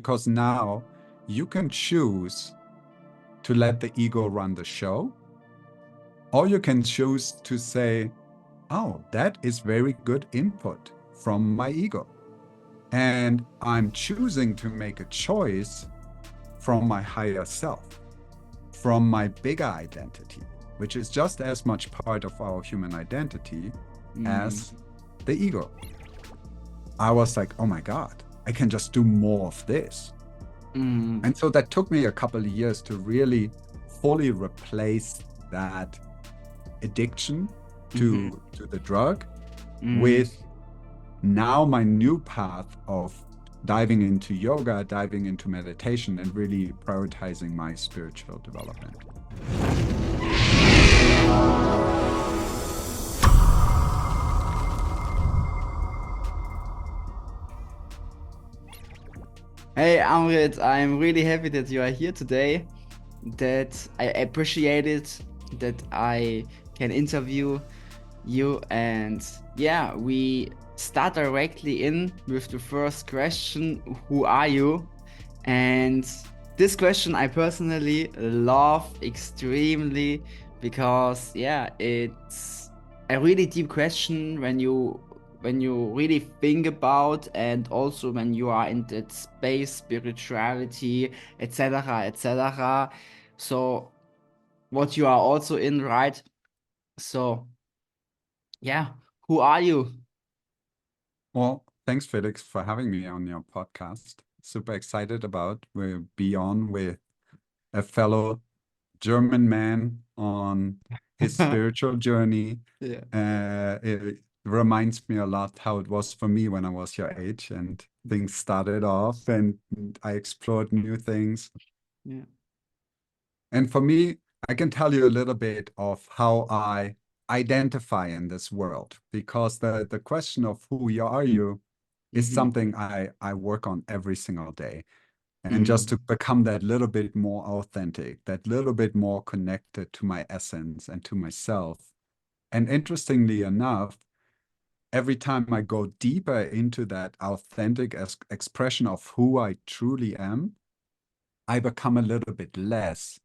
because now you can choose to let the ego run the show, or you can choose to say, oh, that is very good input from my ego. And I'm choosing to make a choice from my higher self, from my bigger identity, which is just as much part of our human identity as the ego. I was like, oh my God, I can just do more of this. And so that took me a couple of years to really fully replace that addiction to the drug with now my new path of diving into yoga, diving into meditation, and really prioritizing my spiritual development. Hey Amrit, I'm really happy that you are here today. That I appreciate it, that I can interview you, and yeah, we start directly in with the first question: who are you? And this question I personally love extremely because yeah, it's a really deep question when you really think about, and also when you are in that space, spirituality, etc., etc. So what you are also in, right? So yeah, who are you? Well, thanks, Felix, for having me on your podcast. Super excited about we'll be on with a fellow German man on his spiritual journey. Yeah. It reminds me a lot how it was for me when I was your age and things started off and I explored new things. Yeah. And for me, I can tell you a little bit of how I identify in this world, because the question of who are you is something I work on every single day. And just to become that little bit more authentic, that little bit more connected to my essence and to myself. And interestingly enough, every time I go deeper into that authentic expression of who I truly am, I become a little bit less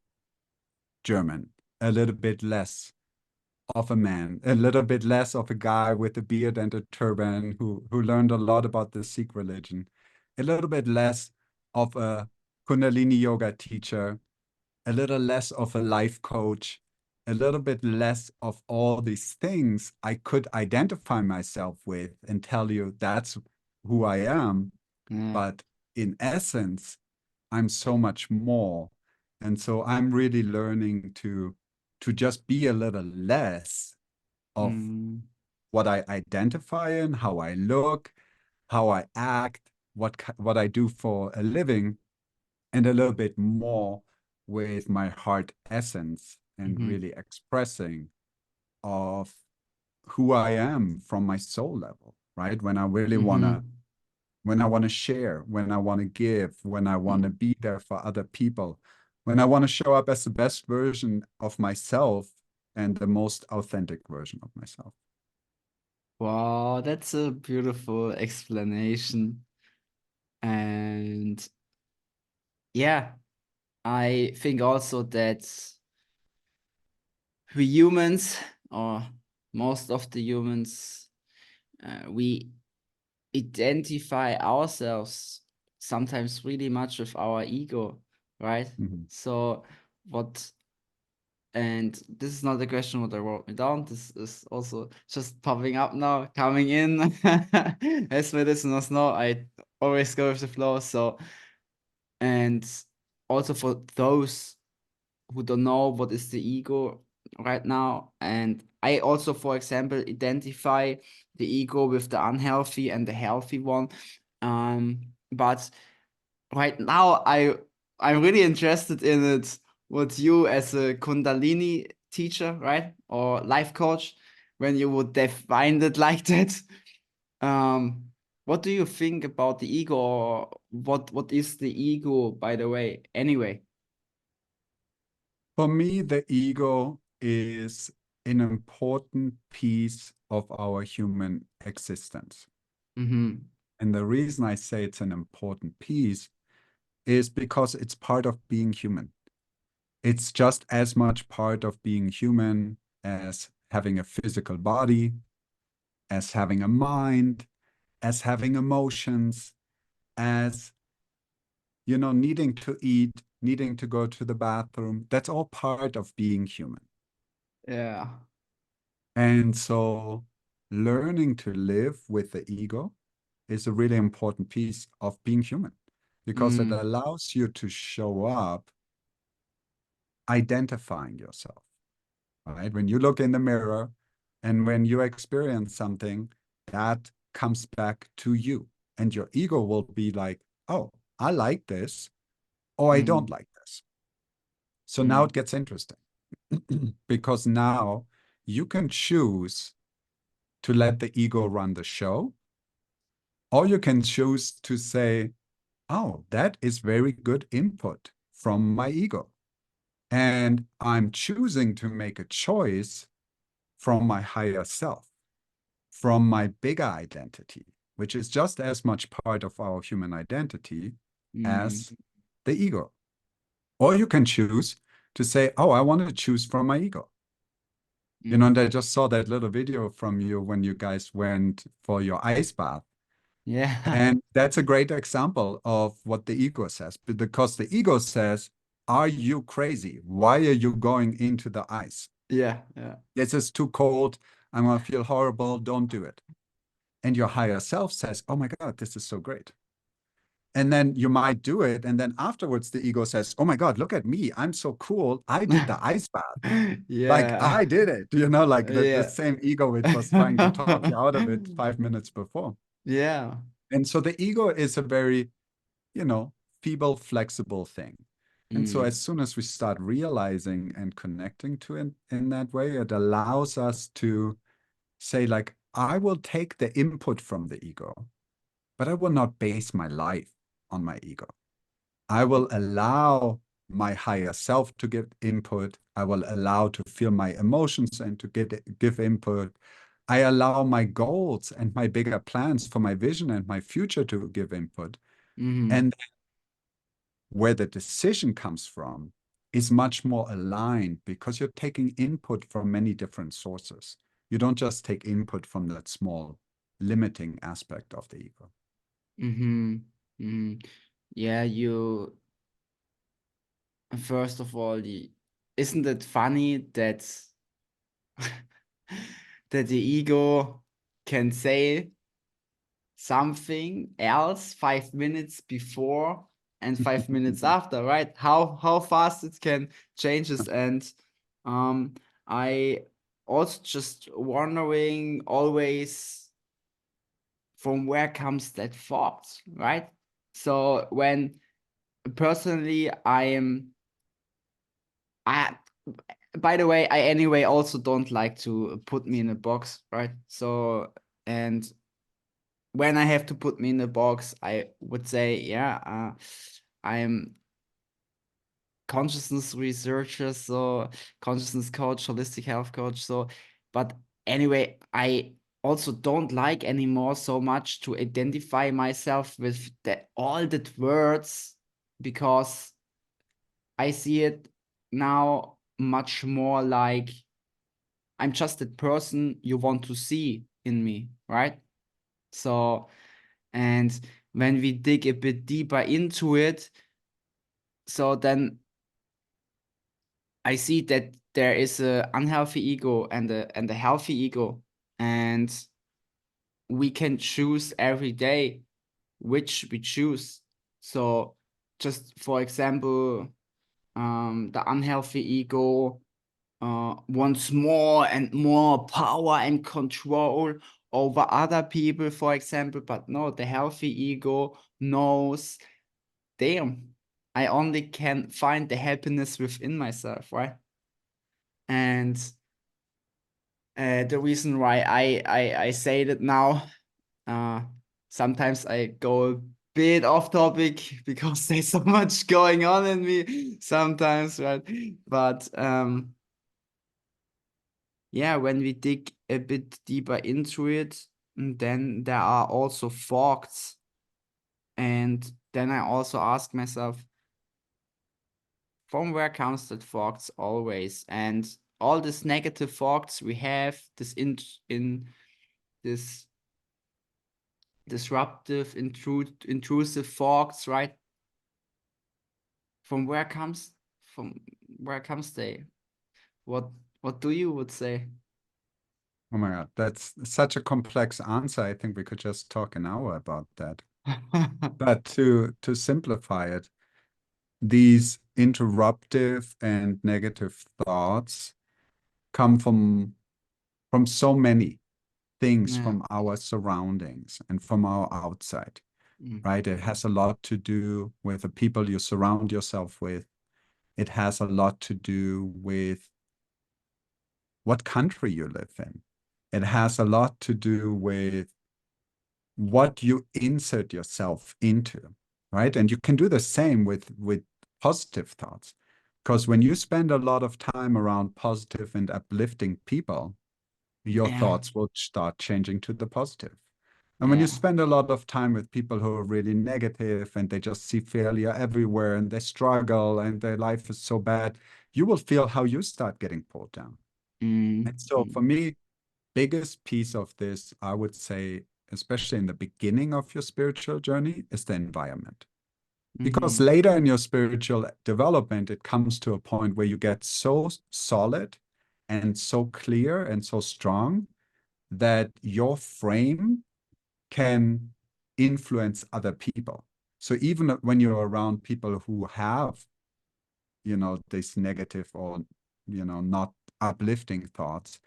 German, a little bit less of a man, a little bit less of a guy with a beard and a turban who learned a lot about the Sikh religion, a little bit less of a Kundalini yoga teacher, a little less of a life coach, a little bit less of all these things I could identify myself with and tell you that's who I am. Yeah. But in essence, I'm so much more. And so I'm really learning to just be a little less of what I identify in, how I look, how I act, what I do for a living, and a little bit more with my heart essence and really expressing of who I am from my soul level, right? When I want to share, when I want to give, when I want to be there for other people, when I want to show up as the best version of myself and the most authentic version of myself. Wow, that's a beautiful explanation. And yeah, I think also that we humans, or most of the humans, we identify ourselves sometimes really much with our ego, right? Mhm. So what, and this is not a question what I wrote me down, this is also just popping up now, coming in. As my listeners know, I always go with the flow. So, and also for those who don't know what is the ego right now, and I also, for example, identify the ego with the unhealthy and the healthy one. But right now I'm really interested in it, what you as a Kundalini teacher, right, or life coach, when you would define it like that. um what do you think about the ego, or what is the ego, by the way, anyway? For me, the ego is an important piece of our human existence. Mm-hmm. And the reason I say it's an important piece is because it's part of being human. It's just as much part of being human as having a physical body, as having a mind, as having emotions, as, needing to eat, needing to go to the bathroom. That's all part of being human. Yeah. And so learning to live with the ego is a really important piece of being human, because it allows you to show up identifying yourself, right? When you look in the mirror and when you experience something, that comes back to you. And your ego will be like, oh, I like this, or I don't like this. So now it gets interesting because now you can choose to let the ego run the show, or you can choose to say, oh, that is very good input from my ego. And I'm choosing to make a choice from my higher self, from my bigger identity, which is just as much part of our human identity as the ego. Or you can choose to say, oh, I want to choose from my ego. And I just saw that little video from you when you guys went for your ice bath. Yeah. And that's a great example of what the ego says, because the ego says, are you crazy? Why are you going into the ice? Yeah. Yeah. This is too cold. I'm going to feel horrible. Don't do it. And your higher self says, oh my God, this is so great. And then you might do it. And then afterwards, the ego says, oh my God, look at me. I'm so cool. I did the ice bath. Like Yeah. I did it, like the Yeah. same ego which was trying to talk you out of it 5 minutes before. Yeah. And so the ego is a very, feeble, flexible thing. And so as soon as we start realizing and connecting to it in that way, it allows us to say, like, I will take the input from the ego, but I will not base my life on my ego. I will allow my higher self to give input. I will allow to feel my emotions and to give input. I allow my goals and my bigger plans for my vision and my future to give input. And where the decision comes from is much more aligned because you're taking input from many different sources. You don't just take input from that small limiting aspect of the ego. Yeah, first of all, isn't it funny that that the ego can say something else 5 minutes before and 5 minutes after, right? How fast it can changes. And I also just wondering always from where comes that thought, right? So when personally I by the way, I anyway also don't like to put me in a box, right? So, and when I have to put me in a box, I would say, yeah, I'm consciousness researcher, so consciousness coach, holistic health coach. So, but anyway, I also don't like anymore so much to identify myself with all the words, because I see it now much more like I'm just that person you want to see in me, right? So, and when we dig a bit deeper into it, so then I see that there is a unhealthy ego and a healthy ego, and we can choose every day which we choose. So, just for example, the unhealthy ego wants more and more power and control over other people, for example. But no, the healthy ego knows, damn, I only can find the happiness within myself, right? And the reason why I say that now, uh, sometimes I go a bit off topic because there's so much going on in me sometimes, right? But yeah, when we dig a bit deeper into it, then there are also facts, and then I also ask myself, from where comes that thoughts always? And all these negative thoughts we have, this in this disruptive, intrusive thoughts, right? From where comes they? What what do you would say? Oh my God, that's such a complex answer. I think we could just talk an hour about that. But to simplify it, these interruptive and negative thoughts come from so many things Yeah. from our surroundings and from our outside, Mm. right? It has a lot to do with the people you surround yourself with. It has a lot to do with what country you live in. It has a lot to do with what you insert yourself into, right? And you can do the same with positive thoughts. Because when you spend a lot of time around positive and uplifting people, your Yeah. thoughts will start changing to the positive. And when you Yeah. spend a lot of time with people who are really negative and they just see failure everywhere and they struggle and their life is so bad, you will feel how you start getting pulled down. Mm. And so for me, biggest piece of this, I would say, especially in the beginning of your spiritual journey, is the environment. Because Mm-hmm. later in your spiritual development, it comes to a point where you get so solid and so clear and so strong that your frame can influence other people. So even when you're around people who have, this negative or, not uplifting thoughts,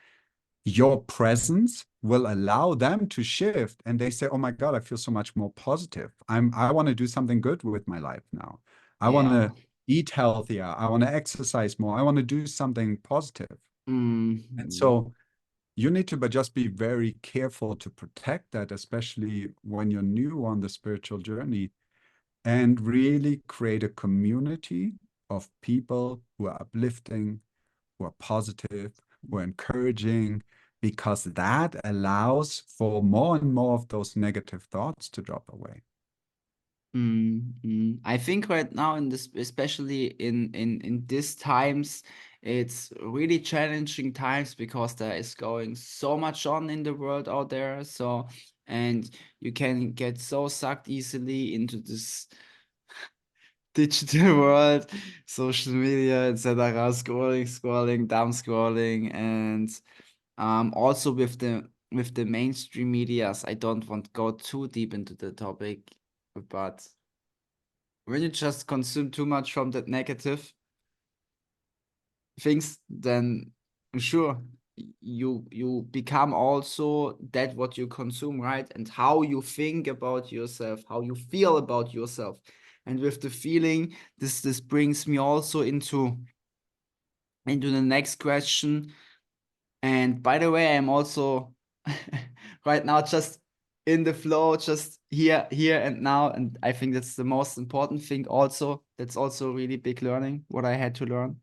your presence will allow them to shift and they say, oh my God, I feel so much more positive. I want to do something good with my life now. I want Yeah. to eat healthier. I want to exercise more. I want to do something positive. And Mm. so you need to but just be very careful to protect that, especially when you're new on the spiritual journey, and really create a community of people who are uplifting, who are positive, who are encouraging, because that allows for more and more of those negative thoughts to drop away. I think right now in this, especially in these times, it's really challenging times because there is going so much on in the world out there. So, and you can get so sucked easily into this digital world, social media, etc., scrolling, down scrolling, and also with the mainstream medias. I don't want to go too deep into the topic, but when you just consume too much from that negative things, then sure you become also that what you consume, right? And how you think about yourself, how you feel about yourself. And with the feeling, this brings me also into the next question. And by the way, I'm also right now just in the flow, just here and now. And I think that's the most important thing also. That's also really big learning, what I had to learn.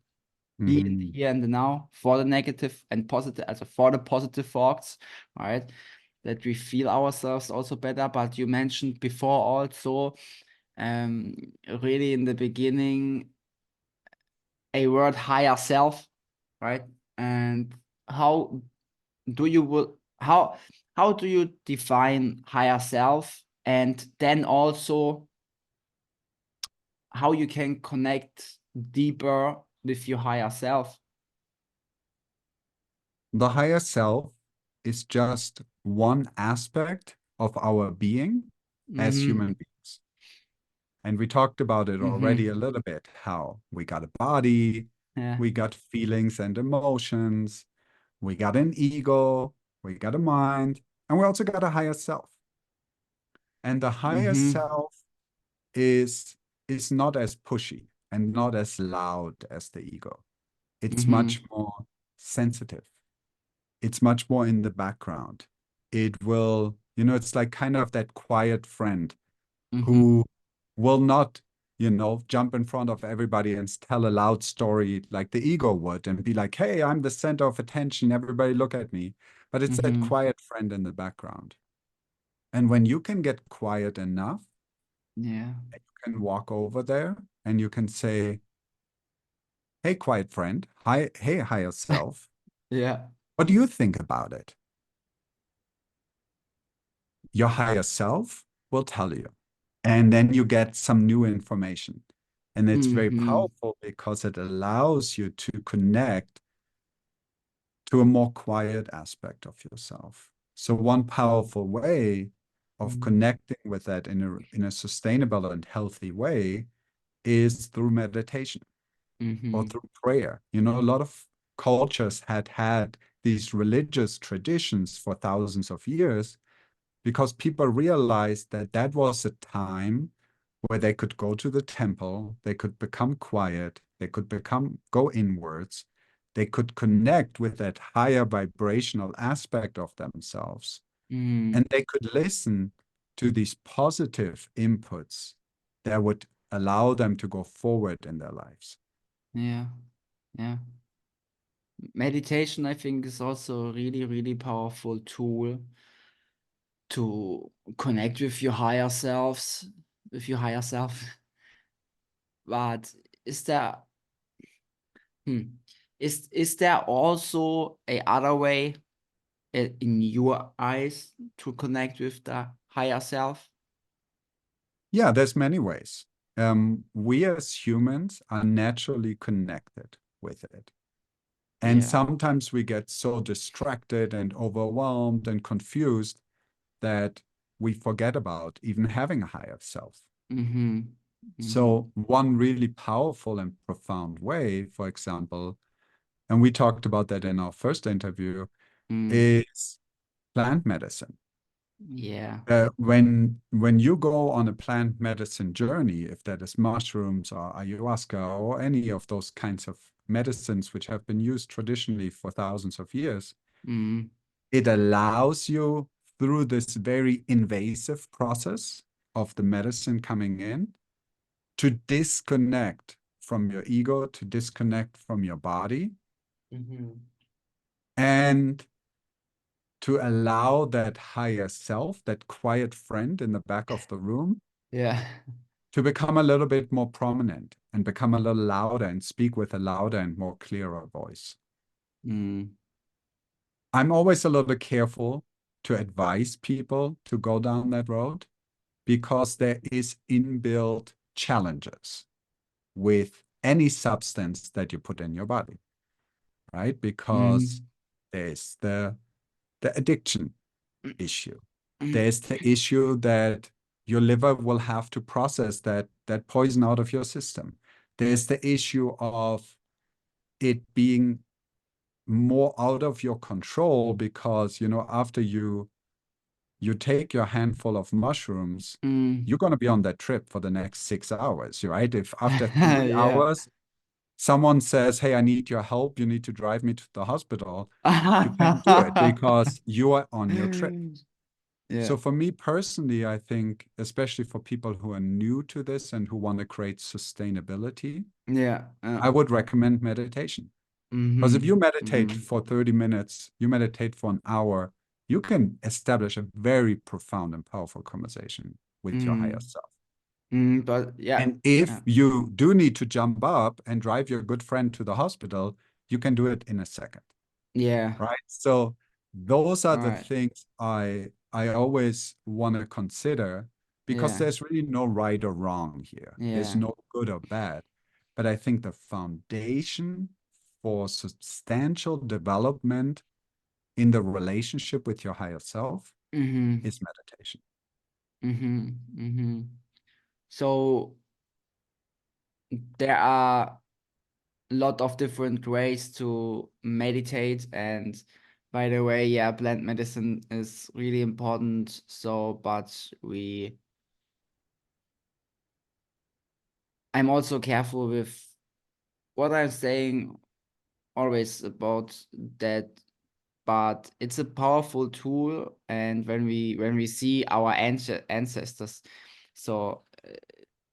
Be in the Mhm. here and the now for the negative and positive, also for the positive thoughts, right? That we feel ourselves also better. But you mentioned before also, um, really in the beginning, a word higher self, right? And how do you will how do you define higher self, and then also how you can connect deeper with your higher self? The higher self is just one aspect of our being as Mm-hmm. human beings. And we talked about it already a Mm-hmm. little bit, how we got a body, Yeah. we got feelings and emotions, we got an ego, we got a mind, and we also got a higher self. And the higher Mm-hmm. self is is not as pushy and not as loud as the ego. It's Mm-hmm. much more sensitive. It's much more in the background. It will, it's like kind of that quiet friend Mm-hmm. who will not, jump in front of everybody and tell a loud story like the ego would and be like, hey, I'm the center of attention. Everybody look at me. But it's that Mm-hmm. quiet friend in the background. And when you can get quiet enough, Yeah. you can walk over there and you can say, hey, quiet friend, hi, hey, higher self, Yeah. what do you think about it? Your higher self will tell you. And then you get some new information. And it's very Mm-hmm. powerful because it allows you to connect to a more quiet aspect of yourself. So one powerful way of connecting with that in a sustainable and healthy way is through meditation or Mm-hmm. through prayer. You know, a lot of cultures had these religious traditions for thousands of years because people realized that that was a time where they could go to the temple, they could become quiet, they could go inwards, they could connect with that higher vibrational aspect of themselves, Mm. and they could listen to these positive inputs that would allow them to go forward in their lives. Yeah. Yeah. Meditation, I think, is also a really, really powerful tool to connect with your higher selves, with your higher self. But is there, hmm, is there also a other way in your eyes to connect with the higher self? Yeah, there's many ways. We as humans are naturally connected with it. And Yeah. sometimes we get so distracted and overwhelmed and confused that we forget about even having a higher self. Mm-hmm. Mm-hmm. So, one really powerful and profound way, for example, and we talked about that in our first interview, Mm. is plant medicine. Yeah. When you go on a plant medicine journey, if that is mushrooms or ayahuasca or any of those kinds of medicines which have been used traditionally for thousands of years, Mm. it allows you through this very invasive process of the medicine coming in to disconnect from your ego, to disconnect from your body, Mm-hmm. and to allow that higher self, that quiet friend in the back of the room, Yeah. to become a little bit more prominent and become a little louder and speak with a louder and more clearer voice. Mm. I'm always a little careful to advise people to go down that road because there is inbuilt challenges with any substance that you put in your body, right? Because Mm. there's the addiction issue. Mm. There's the issue that your liver will have to process that poison out of your system. There's the issue of it being more out of your control because, you know, after you take your handful of mushrooms, Mm. you're going to be on that trip for the next 6 hours, right? If after three Yeah. hours someone says, hey, I need your help, you need to drive me to the hospital, you can't do it because you are on your trip. Yeah. So for me personally, I think, especially for people who are new to this and who want to create sustainability, Yeah. I would recommend meditation. Because if you Mm-hmm. meditate Mm-hmm. for 30 minutes, you meditate for an hour, you can establish a very profound and powerful conversation with your higher Mm. self. Mm. But yeah. And if Yeah. you do need to jump up and drive your good friend to the hospital, you can do it in a second, Yeah. right? So those are All the right. things I always want to consider because Yeah. there's really no right or wrong here. There's Yeah. no good or bad. But I think the foundation for substantial development in the relationship with your higher self Mm-hmm. is meditation. Mm-hmm. Mm-hmm. So there are a lot of different ways to meditate, and by the way, yeah, plant medicine is really important. So, but I'm also careful with what I'm saying always about that, but it's a powerful tool. And when we see our ancestors, so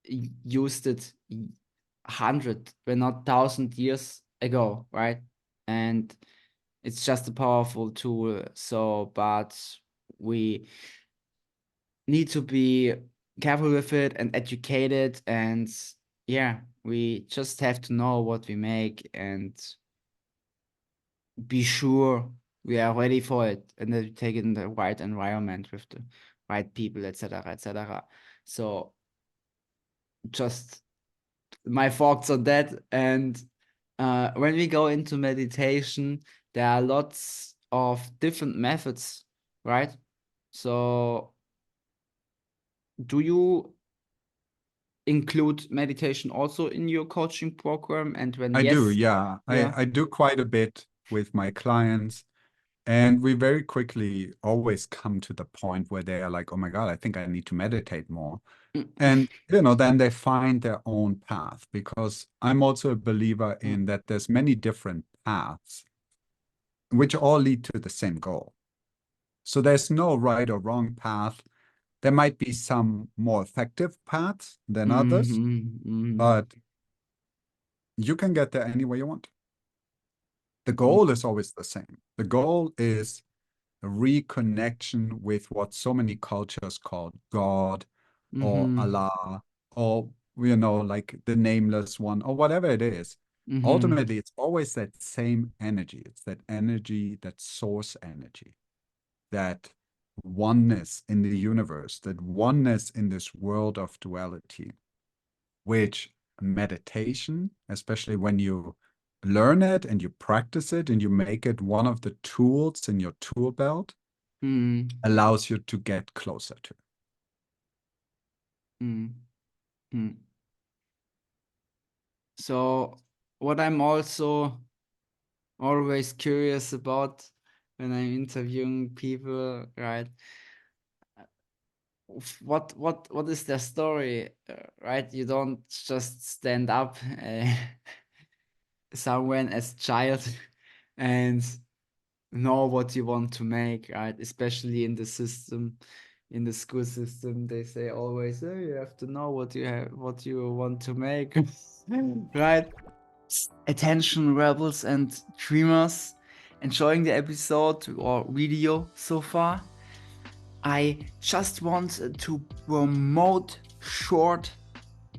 used it 100, but not 1,000 years ago, right? And it's just a powerful tool. So, but we need to be careful with it and educated, and yeah, we just have to know what we make and be sure we are ready for it, and that we take it in the right environment with the right people, etc., etc. So just my thoughts on that. And when we go into meditation, there are lots of different methods, right? So do you include meditation also in your coaching program? And when I do, yes, yeah. yeah. I do quite a bit with my clients. And we very quickly always come to the point where they are like, oh my God, I think I need to meditate more. Mm, And, then they find their own path, because I'm also a believer mm, in that there's many different paths which all lead to the same goal. So there's no right or wrong path. There might be some more effective paths than others, but you can get there any way you want. The goal is always the same. The goal is a reconnection with what so many cultures call God or mhm, Allah, or, like the nameless one, or whatever it is. mhm, Ultimately, it's always that same energy. It's that energy, that source energy, that oneness in the universe, that oneness in this world of duality, which meditation, especially when you learn it and you practice it and you make it one of the tools in your tool belt, mhm, allows you to get closer to. mhm, mhm. So what I'm also always curious about when I'm interviewing people, right? What is their story, right? You don't just stand up somewhere as child and know what you want to make, right? Especially in the system, in the school system, they say always, oh, you have to know what you want to make, right? Attention rebels and dreamers, enjoying the episode or video so far. I just want to promote short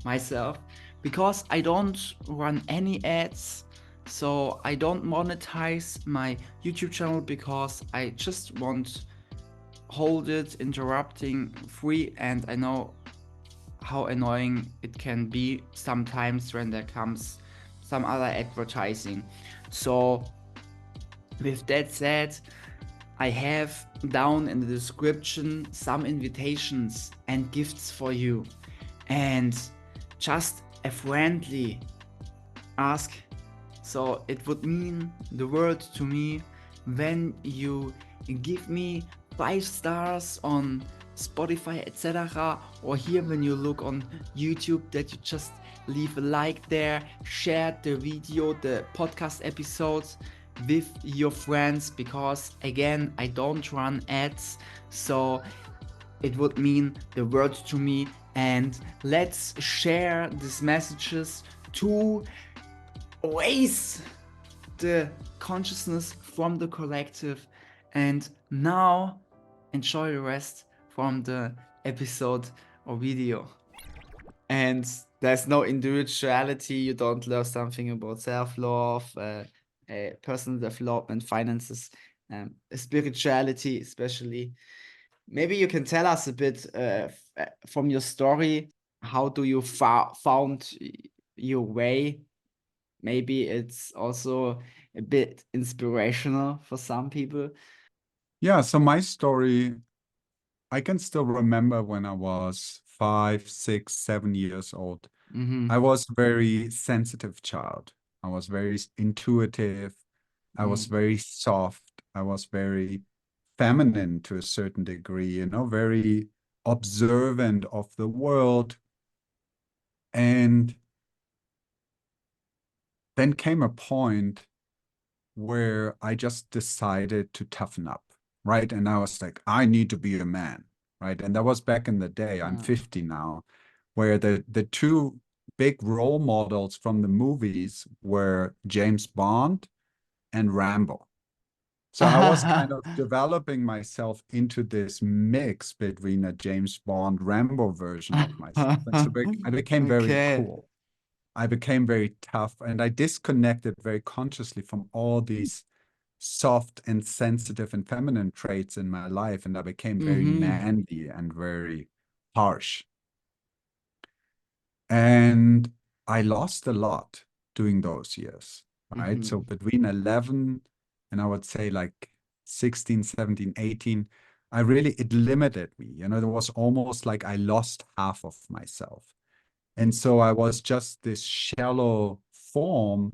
myself because I don't run any ads, so I don't monetize my YouTube channel because I just want hold it interrupting free, and I know how annoying it can be sometimes when there comes some other advertising. So with that said, I have down in the description some invitations and gifts for you, and just a friendly ask. So it would mean the world to me when you give me 5 stars on Spotify, etc., or here when you look on YouTube, that you just leave a like there, share the video, the podcast episodes with your friends, because again, I don't run ads, so it would mean the world to me. And let's share these messages to raise the consciousness from the collective. And now enjoy the rest from the episode or video. And there's no individuality, you don't learn something about self-love, personal development, finances, spirituality especially. Maybe you can tell us a bit from your story. How do you found your way? Maybe it's also a bit inspirational for some people. Yeah, so my story, I can still remember when I was 5, 6, 7 years old. Mm-hmm. I was a very sensitive child. I was very intuitive. I was Mm. very soft. I was very feminine to a certain degree, very observant of the world. And then came a point where I just decided to toughen up, right? And I was like, I need to be a man, right? And that was back in the day. I'm 50 now, where the two big role models from the movies were James Bond and Rambo. So I was kind of developing myself into this mix between a James Bond Rambo version of myself. And so I became very Okay. cool. I became very tough, and I disconnected very consciously from all these soft and sensitive and feminine traits in my life. And I became very Mm-hmm. manly and very harsh. And I lost a lot during those years, right? So Mm-hmm. between 11 and I would say like 16, 17, 18, it limited me. It was almost like I lost half of myself. And so I was just this shallow form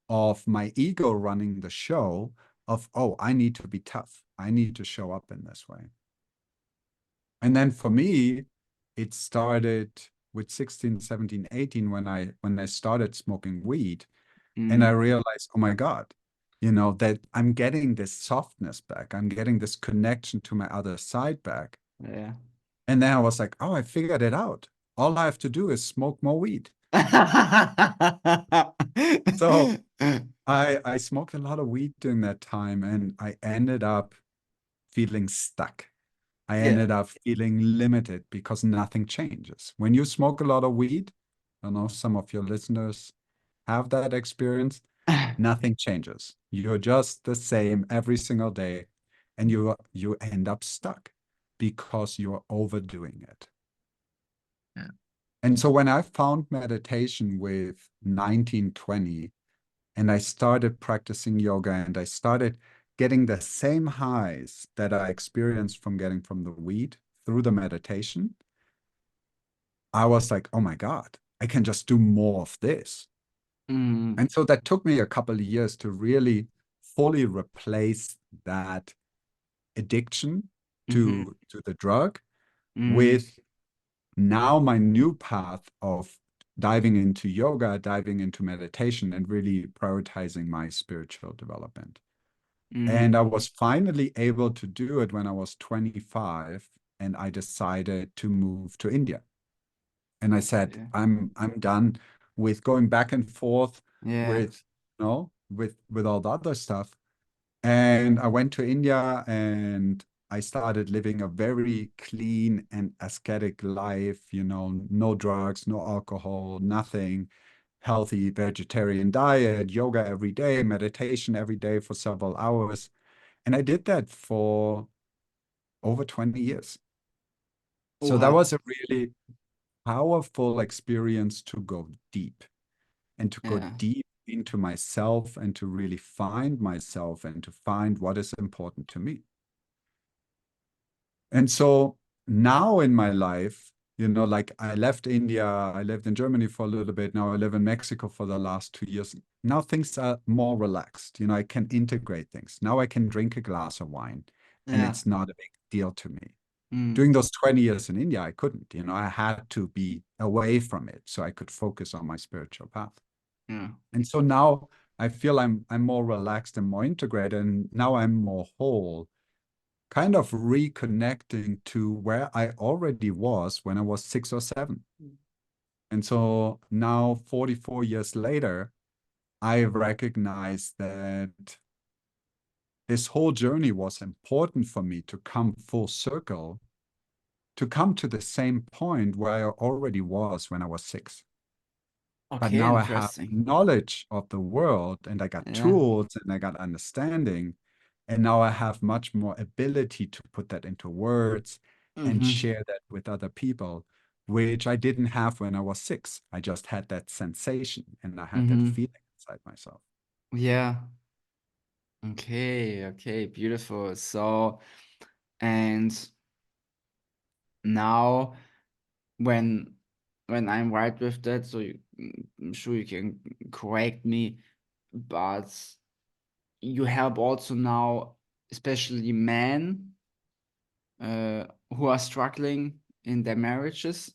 of my ego running the show of, oh, I need to be tough. I need to show up in this way. And then for me, it started with 16, 17, 18 when I started smoking weed, and I Mm. realized, oh my God, that I'm getting this softness back. I'm getting this connection to my other side back. Yeah. And then I was like, oh, I figured it out. All I have to do is smoke more weed. So I smoked a lot of weed during that time, and I ended up feeling stuck. I Yeah. ended up feeling limited because nothing changes. When you smoke a lot of weed, I know some of your listeners have that experience, nothing changes. You're just the same every single day, and you end up stuck because you're overdoing it. Yeah. And so when I found meditation with 19, 20, and I started practicing yoga and I started getting the same highs that I experienced from getting from the weed through the meditation, I was like, oh my God, I can just do more of this. Mm. And so that took me a couple of years to really fully replace that addiction Mm-hmm. to the drug Mm. with now my new path of diving into yoga, diving into meditation, and really prioritizing my spiritual development. And Mm. I was finally able to do it when I was 25, and I decided to move to India. And I said, Yeah. I'm done with going back and forth Yeah. with, with all the other stuff. And I went to India and I started living a very clean and ascetic life, no drugs, no alcohol, nothing, healthy vegetarian diet, yoga every day, meditation every day for several hours. And I did that for over 20 years. So that Oha. was a really powerful experience to go deep and to go Yeah. deep into myself and to really find myself and to find what is important to me. And so now in my life, like I left India, I lived in Germany for a little bit. Now I live in Mexico for the last 2 years. Now things are more relaxed. I can integrate things. Now I can drink a glass of wine and Yeah. it's not a big deal to me. Mm. During those 20 years in India, I couldn't. I had to be away from it so I could focus on my spiritual path. Yeah. And so now I feel I'm more relaxed and more integrated, and now I'm more whole, kind of reconnecting to where I already was when I was 6 or 7. And so now, 44 years later, I recognize that this whole journey was important for me to come full circle, to come to the same point where I already was when I was 6. But Okay, now I have interesting. knowledge of the world and I got Yeah. tools and I got understanding. And now I have much more ability to put that into words and Mm-hmm. share that with other people, which I didn't have when I was 6. I just had that sensation and I had that Mm-hmm. feeling inside myself. Yeah. Okay. Okay. Beautiful. So, and now when I'm right with that, so I'm sure you can correct me, but you help also now, especially men, uh, who are struggling in their marriages.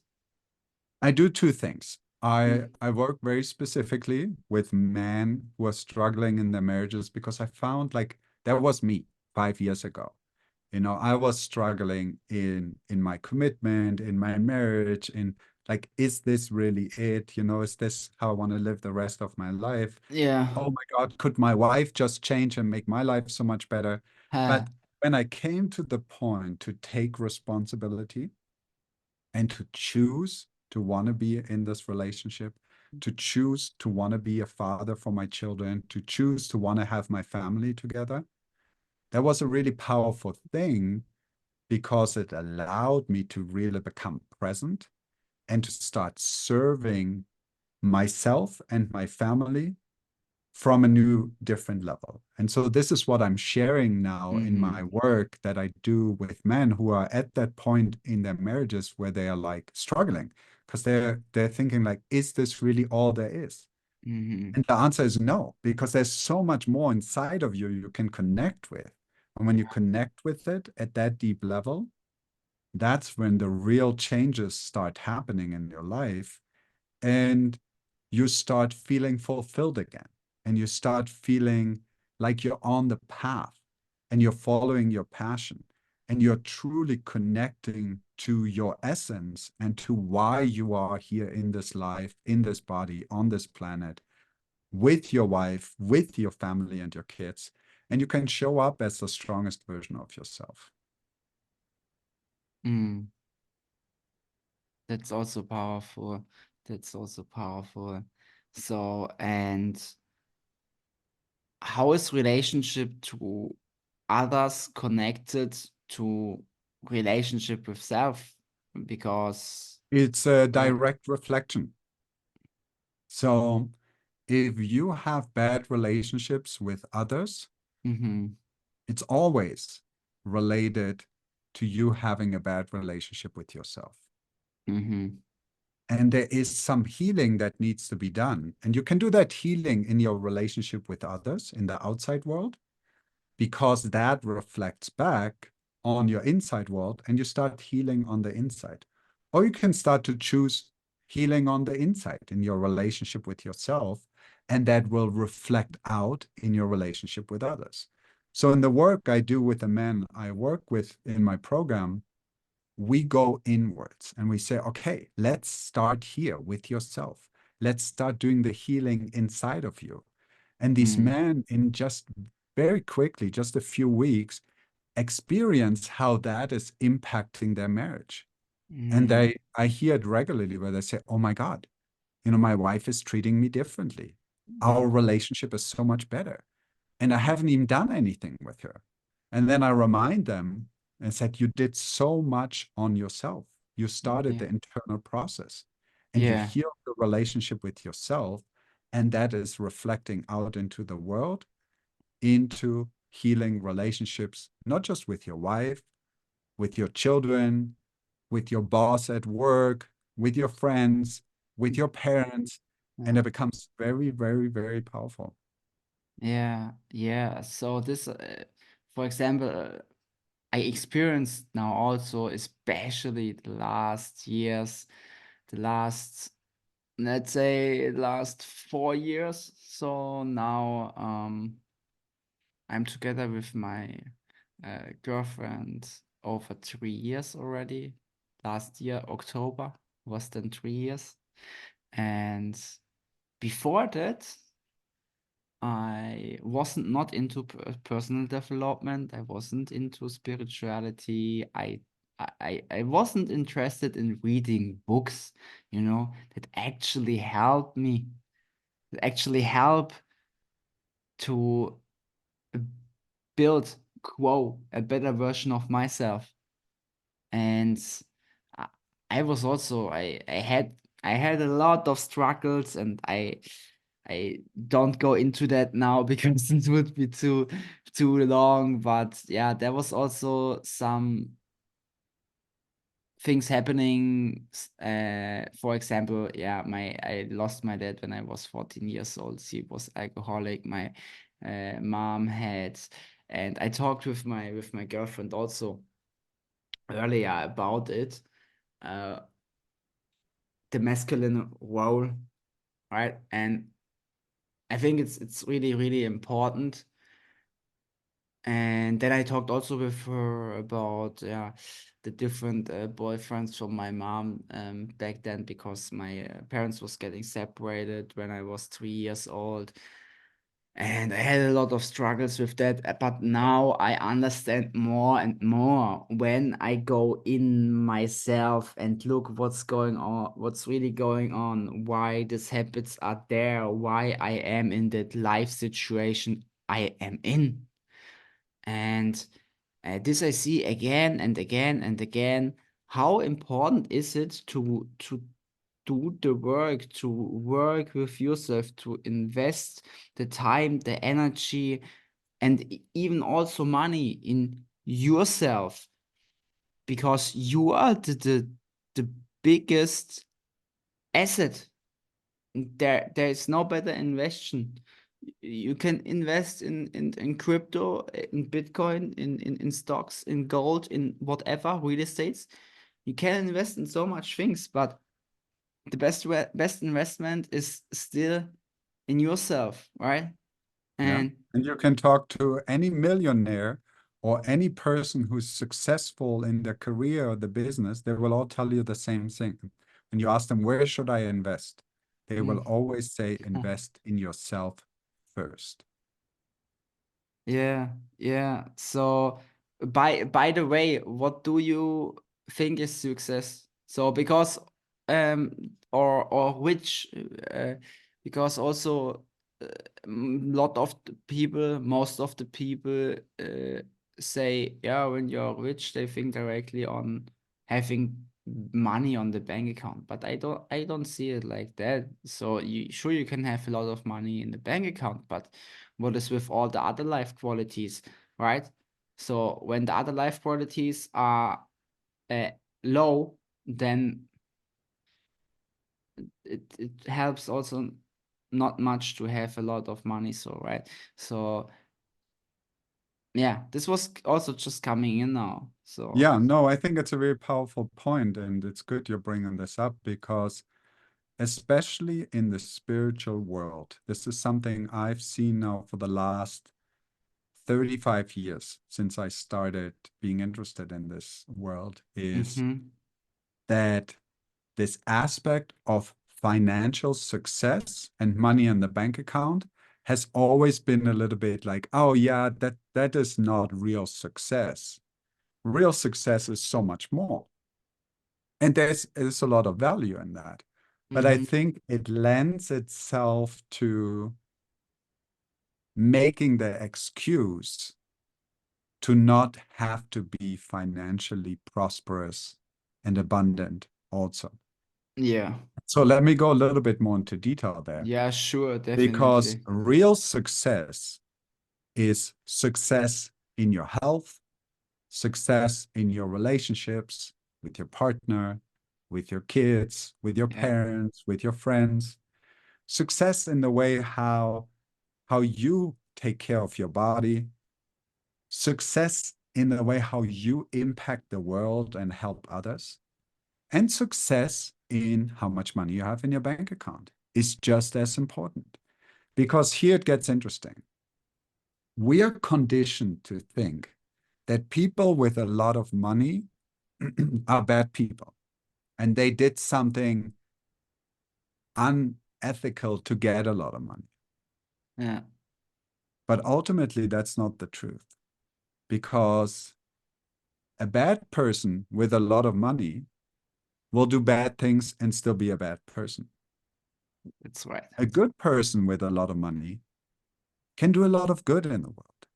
I do two things. I, Mm. I work very specifically with men who are struggling in their marriages because I found like that was me 5 years ago. I was struggling in my commitment, in my marriage, in Like, is this really it? You know, is this how I want to live the rest of my life? Yeah. Oh my God, could my wife just change and make my life so much better? Huh. But when I came to the point to take responsibility and to choose to want to be in this relationship, to choose to want to be a father for my children, to choose to want to have my family together, that was a really powerful thing because it allowed me to really become present and to start serving myself and my family from a new, different level. And so this is what I'm sharing now in my work that I do with men who are at that point in their marriages where they are like struggling because they're thinking like, is this really all there is? And the answer is no, because there's so much more inside of you you can connect with. And when you connect with it at that deep level, that's when the real changes start happening in your life. And you start feeling fulfilled again. And you start feeling like you're on the path and you're following your passion and you're truly connecting to your essence and to why you are here in this life, in this body, on this planet, with your wife, with your family and your kids. And you can show up as the strongest version of yourself. Mm. That's also powerful. That's also powerful. So, and how is relationship to others connected to relationship with self? Because It's a yeah. direct reflection. So if you have bad relationships with others, Mm-hmm. it's always related to you having a bad relationship with yourself. Mm-hmm. And there is some healing that needs to be done. And you can do that healing in your relationship with others in the outside world, because that reflects back on your inside world and you start healing on the inside. Or you can start to choose healing on the inside in your relationship with yourself, and that will reflect out in your relationship with others. So, in the work I do with the men I work with in my program, we go inwards and we say, okay, let's start here with yourself. Let's start doing the healing inside of you. And these Mm. men, in just very quickly, just a few weeks, experience how that is impacting their marriage. And Mm. I hear it regularly where they say, oh my God, you know, my wife is treating me differently. Our relationship is so much better. And I haven't even done anything with her. And then I remind them and said, you did so much on yourself. You started Yeah. the internal process and you Yeah. healed the relationship with yourself. And that is reflecting out into the world, into healing relationships, not just with your wife, with your children, with your boss at work, with your friends, with your parents. And Yeah. it becomes very, very, very powerful. Yeah. Yeah. So this, for example, I experienced now also, especially the last years, the last, let's say, last 4 years. So now, I'm together with my girlfriend over 3 years already. Last year, October, was then 3 years. And before that, I wasn't not into personal development. I wasn't into spirituality. I wasn't interested in reading books, that actually help me, that actually help to build, grow a better version of myself. And I, I was also I had a lot of struggles, and I don't go into that now because it would be too long. But yeah, there was also some things happening. For example, yeah, my I lost my dad when I was 14 years old. He was alcoholic. My mom had, and I talked with my girlfriend also earlier about it. Uh, the masculine role, right? And I think it's really, really important And then I talked also with her about the different boyfriends from my mom back then, because my parents was getting separated when I was 3 years old. And I had a lot of struggles with that, but now I understand more and more when I go in myself and look what's going on, what's really going on, why these habits are there, why I am in that life situation I am in. And this I see again and again and again. How important is it to do the work, to work with yourself, to invest the time, the energy, and even also money in yourself, because you are the biggest asset. There is no better investment. You can invest in crypto, in Bitcoin, in stocks, in gold, in whatever, real estates. You can invest in so much things, but the best investment is still in yourself, right? Yeah. And And you can talk to any millionaire or any person who's successful in their career or the business, they will all tell you the same thing. When you ask them, where should I invest? They will mm, always say, invest in yourself first. yeah, yeah. So by the way, what do you think is success? So because or which because also lot of the people, most of the people say, yeah, when you're rich, they think directly on having money on the bank account. But I don't see it like that. So you can have a lot of money in the bank account, but what is with all the other life qualities, right? So when the other life qualities are uh, low, then it helps also not much to have a lot of money. So right. So yeah, this was also just coming in now. So Yeah, no, I think it's a very powerful point, and it's good you're bringing this up because especially in the spiritual world, this is something I've seen now for the last 35 years since I started being interested in this world, is mm-hmm. that this aspect of financial success and money in the bank account has always been a little bit like, oh yeah, that is not real success. Real success is so much more. And there's a lot of value in that. But I Mm-hmm. think it lends itself to making the excuse to not have to be financially prosperous and abundant also. Yeah. So let me go a little bit more into detail there, Yeah, sure, because definitely. real success is success in your health, success in your relationships with your partner, with your kids, with your Yeah. parents, with your friends, success in the way how you take care of your body, success in the way how you impact the world and help others, and success in how much money you have in your bank account is just as important. Because here it gets interesting. We are conditioned to think that people with a lot of money are bad people and they did something unethical to get a lot of money. Yeah. But ultimately, that's not the truth, because a bad person with a lot of money will do bad things and still be a bad person. That's right. A good person with a lot of money can do a lot of good in the world,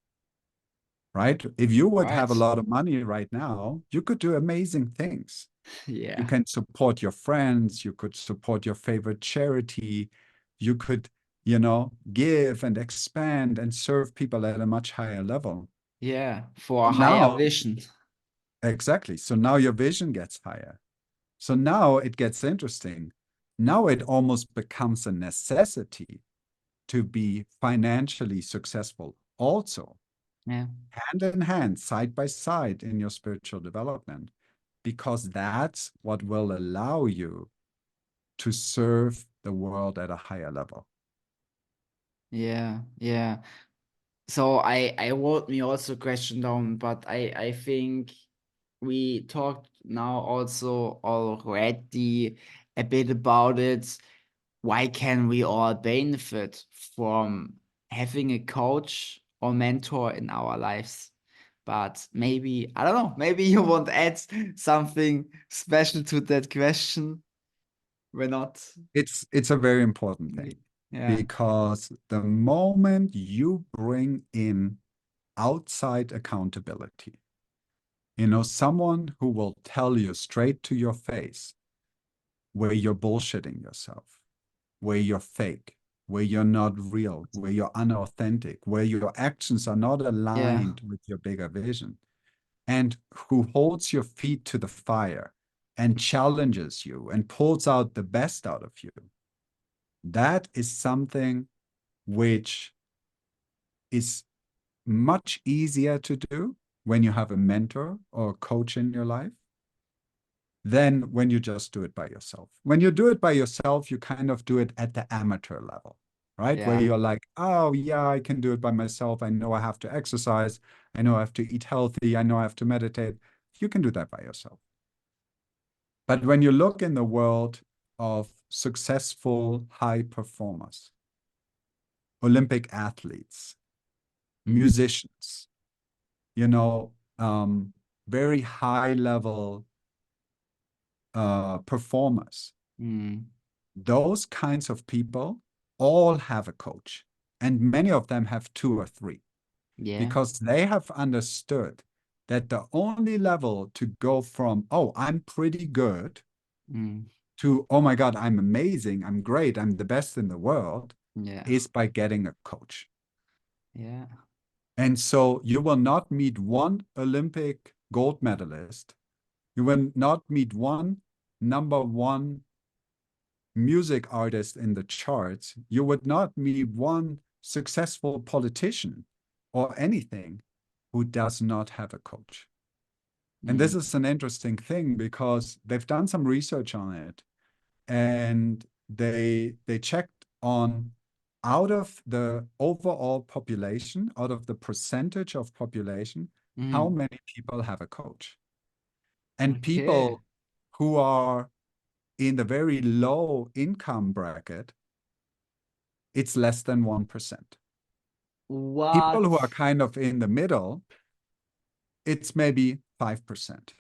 right? If you would have a Right. lot of money right now, you could do amazing things. You Yeah. can support your friends, you could support your favorite charity, you could, give and expand and serve people at a much higher level. Yeah. For a higher Now, vision. exactly. So now your vision gets higher. So now it gets interesting. Now it almost becomes a necessity to be financially successful also, Yeah. hand in hand, side by side in your spiritual development, because that's what will allow you to serve the world at a higher level. Yeah. Yeah. So I wrote me also a question down, but I think we talked now also already a bit about it. Why can we all benefit from having a coach or mentor in our lives? But maybe, I don't know, maybe you want to add something special to that question. We're not. It's a very important thing Yeah. because the moment you bring in outside accountability, someone who will tell you straight to your face where you're bullshitting yourself, where you're fake, where you're not real, where you're unauthentic, where your actions are not Yeah. aligned with your bigger vision, and who holds your feet to the fire and challenges you and pulls out the best out of you. That is something which is much easier to do when you have a mentor or a coach in your life than when you just do it by yourself. When you do it by yourself, you kind of do it at the amateur level, right? Where Yeah. you're like, oh, yeah, I can do it by myself. I know I have to exercise. I know I have to eat healthy. I know I have to meditate. You can do that by yourself. But when you look in the world of successful high performers, Olympic athletes, musicians, you know, very high level performers, Mm. those kinds of people all have a coach. And many of them have two or three Yeah. because they have understood that the only level to go from, oh, I'm pretty good Mm. to, oh my God, I'm amazing, I'm great, I'm the best in the world, Yeah. is by getting a coach. Yeah. And so you will not meet one Olympic gold medalist. You will not meet one number one music artist in the charts. You would not meet one successful politician or anything who does not have a coach. And this Mm. is an interesting thing because they've done some research on it, and they checked on, out of the overall population, out of the percentage of population, how Mm. many people have a coach. And Okay. people who are in the very low income bracket, it's less than 1%. People What? who are kind of in the middle, it's maybe 5%.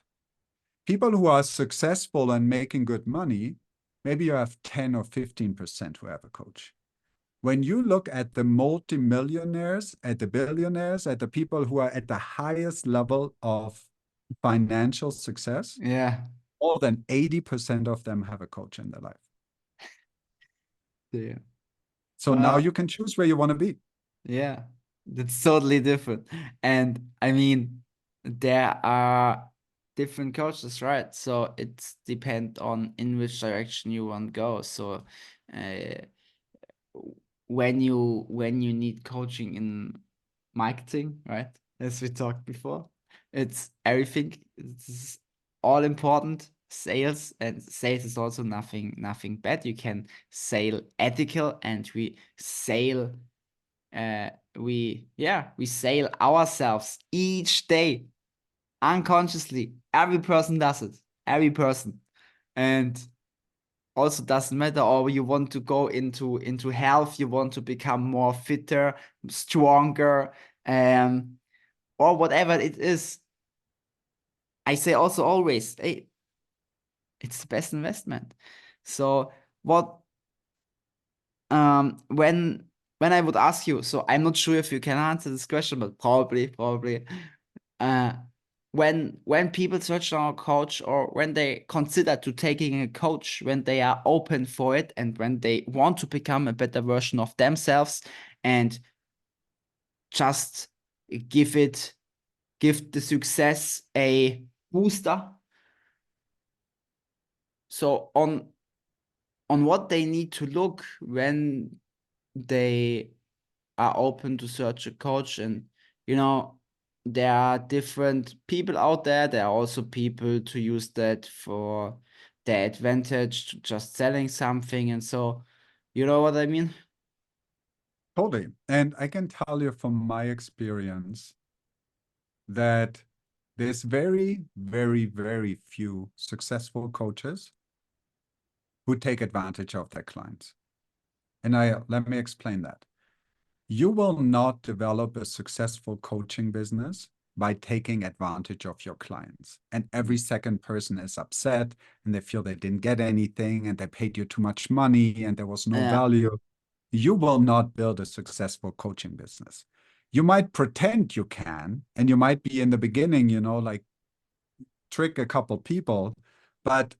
People who are successful and making good money, maybe you have 10 or 15% who have a coach. When you look at the multimillionaires, at the billionaires, at the people who are at the highest level of financial success, Yeah. more than 80% of them have a coach in their life. Yeah. So now Uh, you can choose where you want to be. yeah. That's totally different. And I mean, there are different coaches, right? So it's depend on in which direction you want to go. So uh, when you need coaching in marketing, right? As we talked before, it's everything. It's all important. Sales, and sales is also nothing bad. You can sell ethical, and we sell we sell ourselves each day unconsciously. Every person does it. Every person. And also doesn't matter, or you want to go into health, you want to become more fitter, stronger, um or whatever it is. I say also always, hey, it's the best investment. So what when I would ask you, so I'm not sure if you can answer this question, but probably uh when people search on a coach, or when they consider to taking a coach, when they are open for it, and when they want to become a better version of themselves, and just give it give the success a booster. So on what they need to look when they are open to search a coach. And there are different people out there. There are also people to use that for their advantage, to just selling something. And so, you know what I mean? Totally. And I can tell you from my experience that there's very, very, very few successful coaches who take advantage of their clients. And let me explain that. You will not develop a successful coaching business by taking advantage of your clients. And every second person is upset and they feel they didn't get anything and they paid you too much money and there was no Yeah. value. You will not build a successful coaching business. You might pretend you can, and you might be in the beginning, like trick a couple people, but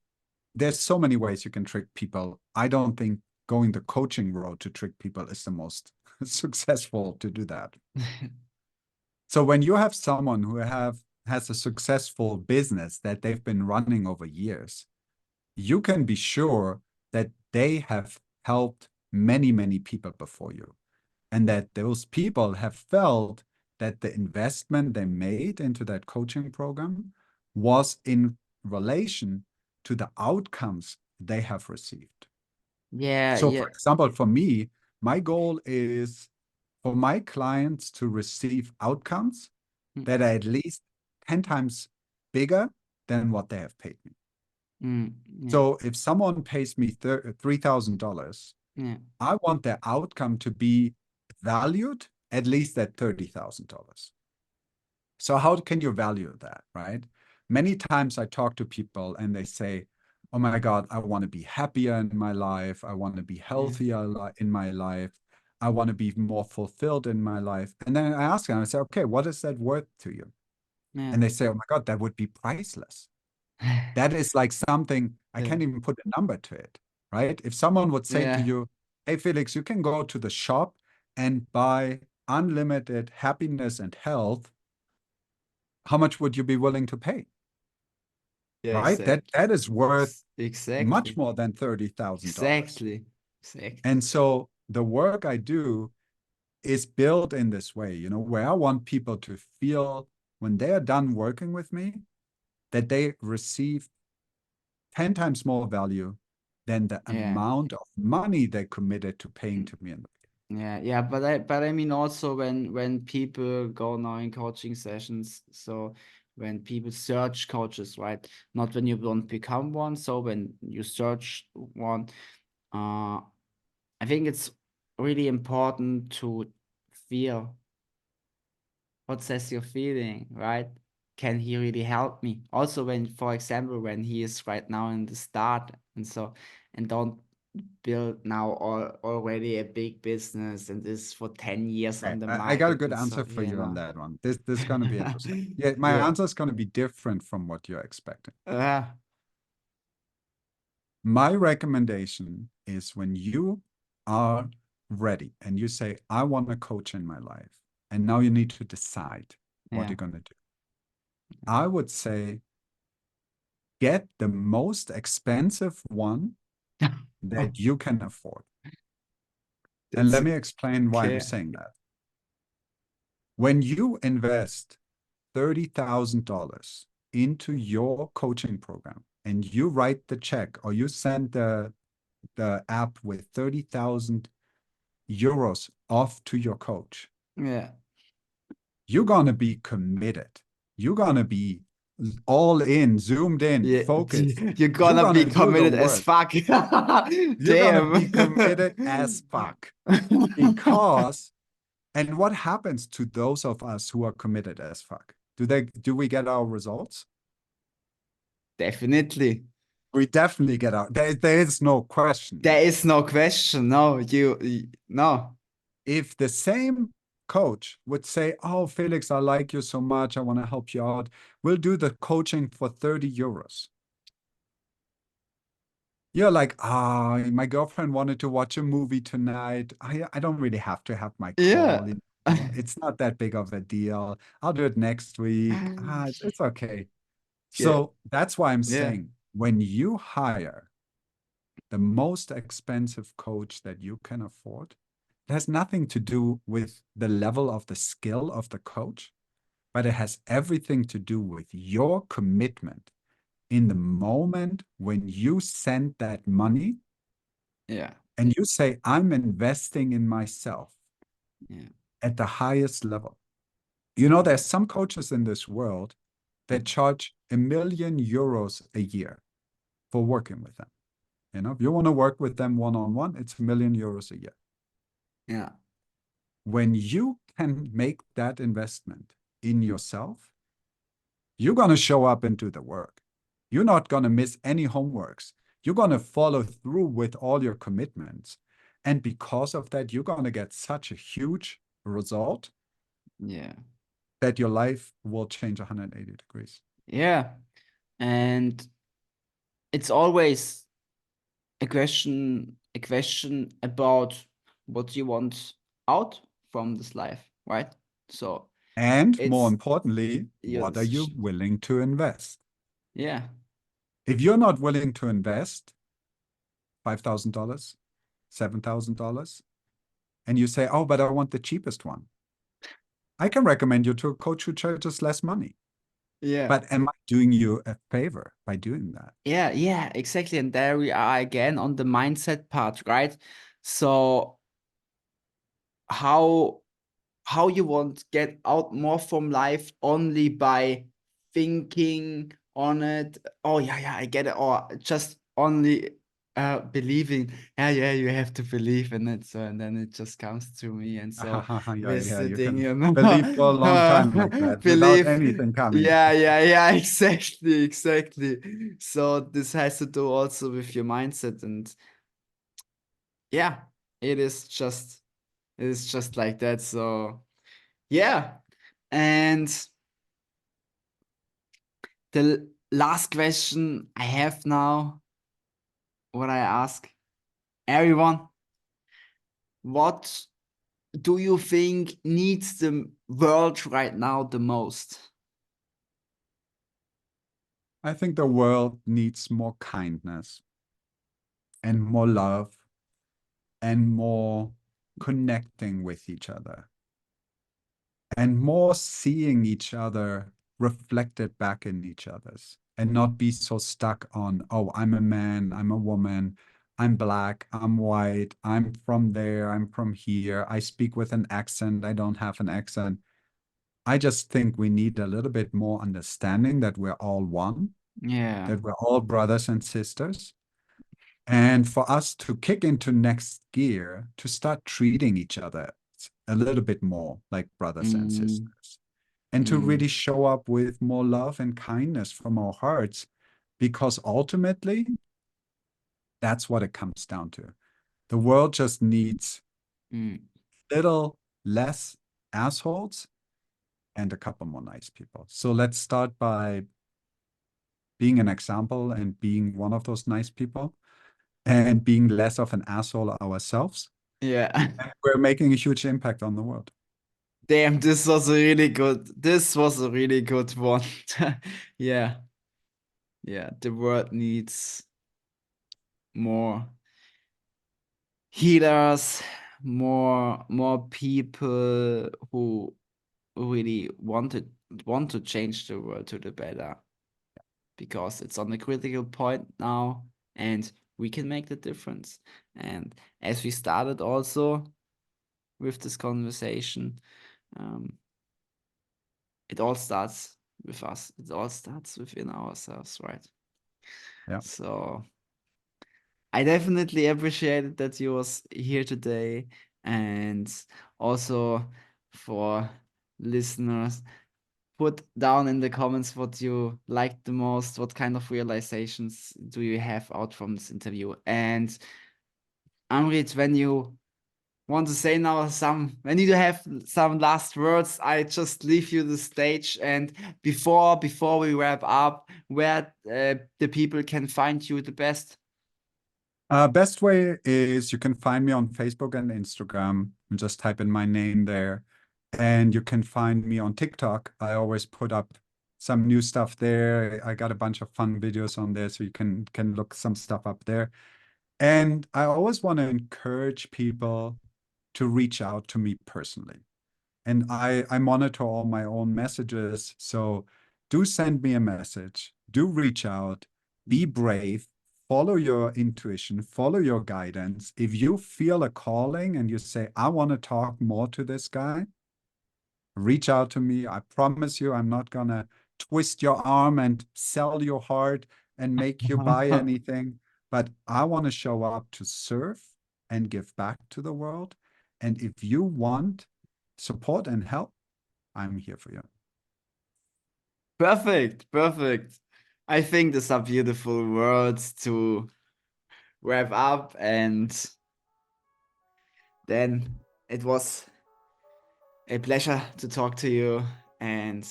there's so many ways you can trick people. I don't think going the coaching road to trick people is the most successful to do that. So when you have someone who has a successful business that they've been running over years, you can be sure that they have helped many, many people before you, and that those people have felt that the investment they made into that coaching program was in relation to the outcomes they have received. Yeah, So, yeah. for example, for me, my goal is for my clients to receive outcomes that are at least 10 times bigger than what they have paid me. Yeah. So if someone pays me $3,000, Yeah. I want their outcome to be valued at least at $30,000. So how can you value that, right? Many times I talk to people and they say, oh my God, I want to be happier in my life. I want to be healthier in my life. I want to be more fulfilled in my life. And then I ask them, I say, okay, what is that worth to you? Yeah. And they say, oh my God, that would be priceless. That is like something, I Yeah. can't even put a number to it, right? If someone would say to Yeah. you, hey, Felix, you can go to the shop and buy unlimited happiness and health, how much would you be willing to pay? Yeah, Right? That is worth much exactly. more than $30,000. Exactly. Exactly. And so the work I do is built in this way, where I want people to feel when they are done working with me, that they receive 10 times more value than the Yeah. amount of money they committed to paying to me. Yeah, but I mean also when people go now in coaching sessions, so when people search coaches, right? Not when you don't become one, so when you search one, I think it's really important to feel what says you're feeling, right? Can he really help me? Also, when, for example, when he is right now in the start and don't build now already a big business and is for 10 years Okay, on the I got a market good and answer so, for you on that one. This is going to be interesting. Yeah, my Yeah. answer is going to be different from what you're expecting. Uh, My recommendation is when you are ready and you say, I want a coach in my life, and now you need to decide what yeah. you're going to do. I would say, get the most expensive one that you can afford. And That's let me explain why I'm okay. saying that. When you invest $30,000 into your coaching program and you write the check or you send the app with 30,000 euros off to your coach, Yeah. you're going to be committed. You're going to be all in, zoomed in, Yeah. focused. You're You're gonna going be to do the committed as work. fuck. You're going to be Damn. committed as fuck. Because, and what happens to those of us who are committed as fuck? Do we get our results? Definitely. We definitely get out. There is no question. There is no question. No, no. If the same coach would say, oh, Felix, I like you so much. I want to help you out. We'll do the coaching for 30 euros. You're like, my girlfriend wanted to watch a movie tonight. I don't really have to have my Yeah. call. It's not that big of a deal. I'll do it next week. It's okay. Yeah. So that's why I'm Yeah. saying when you hire the most expensive coach that you can afford, it has nothing to do with the level of the skill of the coach, but it has everything to do with your commitment in the moment when you send that money Yeah. and you say, I'm investing in myself. Yeah. at the highest level. You know, there's some coaches in this world that charge €1 million a year for working with them. You know, if you want to work with them one-on-one, it's €1 million a year. Yeah. When you can make that investment in yourself, you're going to show up and do the work. You're not going to miss any homeworks. You're going to follow through with all your commitments. And because of that, you're going to get such a huge result Yeah. that your life will change 180 degrees. Yeah. And it's always a question about what you want out from this life, right? So And more it's importantly, your what are you decision. willing to invest? Yeah. If you're not willing to invest $5,000, $7,000, and you say, oh, but I want the cheapest one, I can recommend you to a coach who charges less money. Yeah. But am I doing you a favor by doing that? Yeah, yeah, exactly. And there we are again on the mindset part, right? So how you want to get out more from life only by thinking on it. Oh yeah, yeah, I get it. Or just only believing. Yeah, yeah, you have to believe in it. So and then it just comes to me. And so Yeah, we're yeah, you sitting, can you know, believe for a long time like that without believe. anything coming. Yeah, yeah, yeah, exactly, exactly. So this has to do also with your mindset. And yeah, it is just like that. So yeah. And the last question I have now, what I ask everyone, what do you think needs the world right now the most? I think the world needs more kindness and more love and more connecting with each other and more seeing each other reflected back in each other's and not be so stuck on, oh, I'm a man, I'm a woman, I'm black, I'm white, I'm from there, I'm from here, I speak with an accent, I don't have an accent. I just think we need a little bit more understanding that we're all one, Yeah. that we're all brothers and sisters. And for us to kick into next gear, to start treating each other a little bit more like brothers and Mm, sisters, and to mm, really show up with more love and kindness from our hearts, because ultimately, that's what it comes down to. The world just needs mm. little less assholes and a couple more nice people. So let's start by being an example and being one of those nice people and being less of an asshole ourselves. Yeah. And we're making a huge impact on the world. Damn, this was a really good. This was a really good one. Yeah. Yeah. The world needs more healers, more people who really want to change the world to the better, because it's on a critical point now and we can make the difference. And as we started also with this conversation, um, it all starts with us. It all starts within ourselves, right? Yeah. So I definitely appreciated that you was here today, and also for listeners, put down in the comments what you liked the most, what kind of realizations do you have out from this interview. And Amrit, when you want to say now when you have some last words, I just leave you the stage. And before we wrap up, where the people can find you the best. Best way is you can find me on Facebook and Instagram and just type in my name there. And you can find me on TikTok. I always put up some new stuff there. I got a bunch of fun videos on there, so you can look some stuff up there. And I always want to encourage people to reach out to me personally. And I monitor all my own messages. So do send me a message. Do reach out. Be brave. follow your intuition, follow your guidance. If you feel a calling and you say, I want to talk more to this guy, reach out to me. I promise you, I'm not going to twist your arm and sell your heart and make you buy anything. But I want to show up to serve and give back to the world. And if you want support and help, I'm here for you. Perfect, perfect. I think these are beautiful words to wrap up, and then it was a pleasure to talk to you, and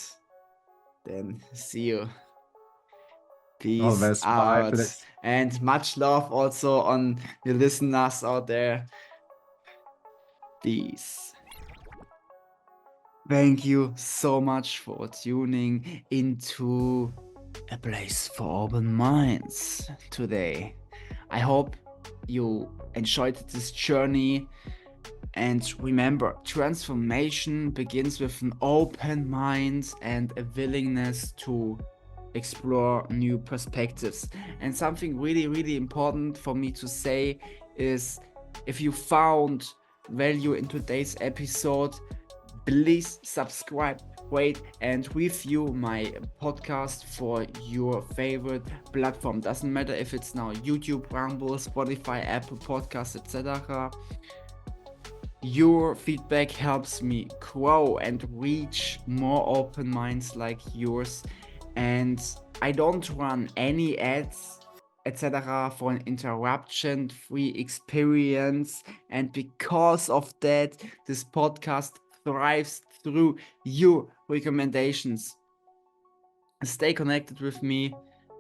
then see you. All the Peace best. Bye, out. Felix. And much love also on the listeners out there. Peace. Thank you so much for tuning into A Place for Open Minds today. I hope you enjoyed this journey. And remember, transformation begins with an open mind and a willingness to explore new perspectives. And something really, really important for me to say is, if you found value in today's episode, please subscribe, rate, and review my podcast for your favorite platform. Doesn't matter if it's now YouTube, Rumble, Spotify, Apple Podcasts, etc. Your feedback helps me grow and reach more open minds like yours. And I don't run any ads, etc. for an interruption-free experience. And because of that, this podcast thrives through your recommendations. Stay connected with me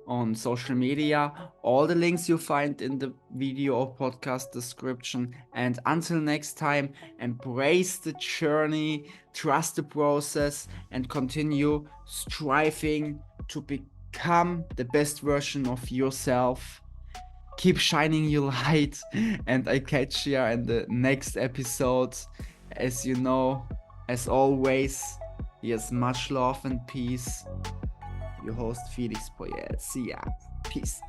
on social media. All the links you find in the video or podcast description. And until next time, embrace the journey, trust the process, and continue striving to become the best version of yourself. Keep shining your light, and I catch you in the next episode. As you know, as always, here's much love and peace. Your host Felix. See ya. Peace.